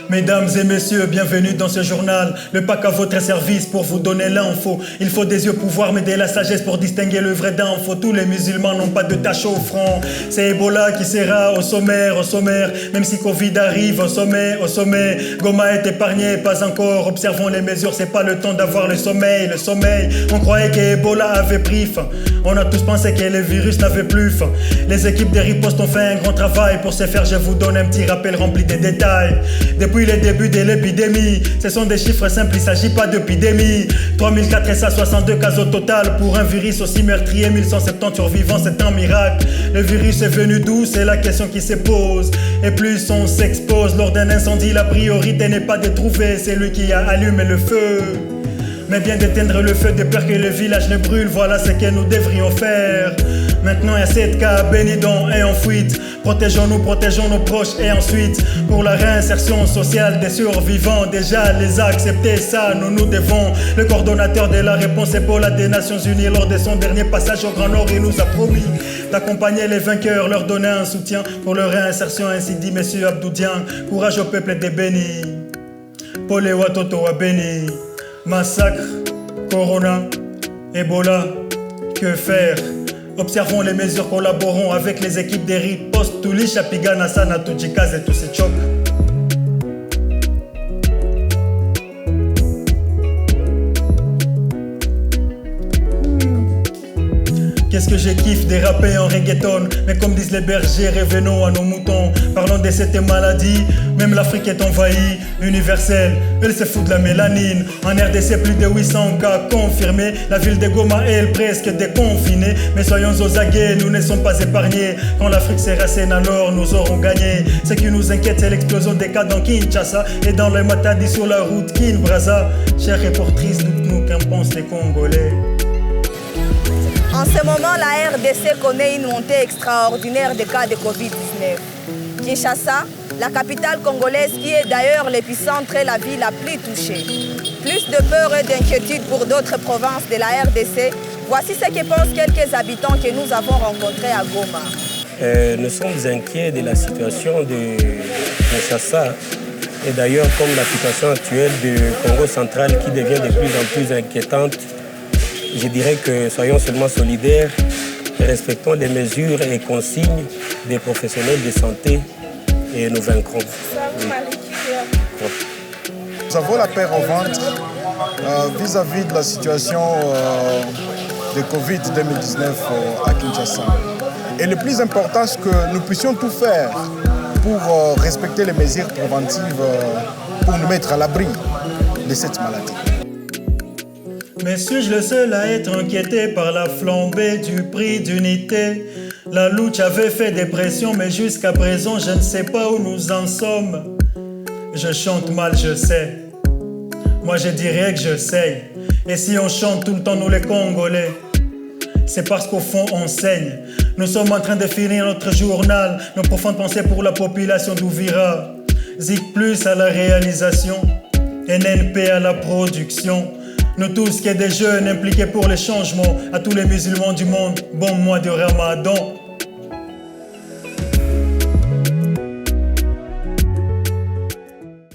Mesdames et messieurs, bienvenue dans ce journal. Le pack à votre service pour vous donner l'info. Il faut des yeux pour voir, mais de la sagesse pour distinguer le vrai d'info. Tous les musulmans n'ont pas de tache au front. C'est Ebola qui sera au sommaire, au sommaire. Même si Covid arrive au sommet, au sommet. Goma est épargné, pas encore. Observons les mesures, c'est pas le temps d'avoir le sommeil, le sommeil. On croyait que Ebola avait pris fin. On a tous pensé que le virus n'avait plus fin. Les équipes des ripostes ont fait un grand travail. Pour ce faire, je vous donne un petit rappel rempli de détails. Depuis le début de l'épidémie, ce sont des chiffres simples, il ne s'agit pas d'épidémie. 3462 cas au total pour un virus aussi meurtrier, 1170 survivants, c'est un miracle. Le virus est venu d'où? C'est la question qui se pose. Et plus on s'expose lors d'un incendie, la priorité n'est pas de trouver celui qui a allumé le feu, mais bien d'éteindre le feu de peur que le village ne brûle. Voilà ce que nous devrions faire. Maintenant il y a 7 cas bénidons et en fuite. Protégeons-nous, protégeons nos proches et ensuite pour la réinsertion sociale des survivants, déjà les accepter, ça nous devons. Le coordonnateur de la réponse Ebola des Nations Unies lors de son dernier passage au Grand Nord, il nous a promis d'accompagner les vainqueurs, leur donner un soutien pour leur réinsertion, ainsi dit Monsieur Abdou Dieng. Courage au peuple des bénis. Polé Watoto wa béni. Massacre, Corona, Ebola, que faire? Observons les mesures, collaborons avec les équipes des ripostes. Tuli, Chapigana, Sana, Tujikaz et tous ces chocs. Qu'est-ce que je kiffe déraper en reggaeton. Mais comme disent les bergers, revenons à nos moutons. Parlons de cette maladie, même l'Afrique est envahie. Universelle, elle se fout de la mélanine. En RDC, plus de 800 cas confirmés. La ville de Goma, elle, presque déconfinée. Mais soyons aux aguets, nous ne sommes pas épargnés. Quand l'Afrique sera saine, alors nous aurons gagné. Ce qui nous inquiète, c'est l'explosion des cas dans Kinshasa et dans le Matadi sur la route Kinshasa. Chère reportrice, dites-nous qu'en pensent les Congolais. En ce moment, la RDC connaît une montée extraordinaire des cas de Covid-19. Kinshasa, la capitale congolaise qui est d'ailleurs l'épicentre et la ville la plus touchée. Plus de peur et d'inquiétude pour d'autres provinces de la RDC. Voici ce que pensent quelques habitants que nous avons rencontrés à Goma. Nous sommes inquiets de la situation de Kinshasa. Et d'ailleurs, comme la situation actuelle du Congo central qui devient de plus en plus inquiétante, je dirais que soyons seulement solidaires et respectons les mesures et consignes des professionnels de santé et nous vaincrons. Oui. Nous avons la paix au ventre vis-à-vis de la situation de Covid-2019 à Kinshasa. Et le plus important, c'est que nous puissions tout faire pour respecter les mesures préventives pour nous mettre à l'abri de cette maladie. Mais suis-je le seul à être inquiété par la flambée du prix d'unité? La louche avait fait des pressions, mais jusqu'à présent, je ne sais pas où nous en sommes. Je chante mal, je sais. Moi, je dirais que je sais. Et si on chante tout le temps, nous les Congolais, c'est parce qu'au fond, on saigne. Nous sommes en train de finir notre journal, nos profondes pensées pour la population d'Ouvira. Zik plus à la réalisation, NNP à la production. Nous tous qui est des jeunes impliqués pour les changements, à tous les musulmans du monde, bon mois de Ramadan.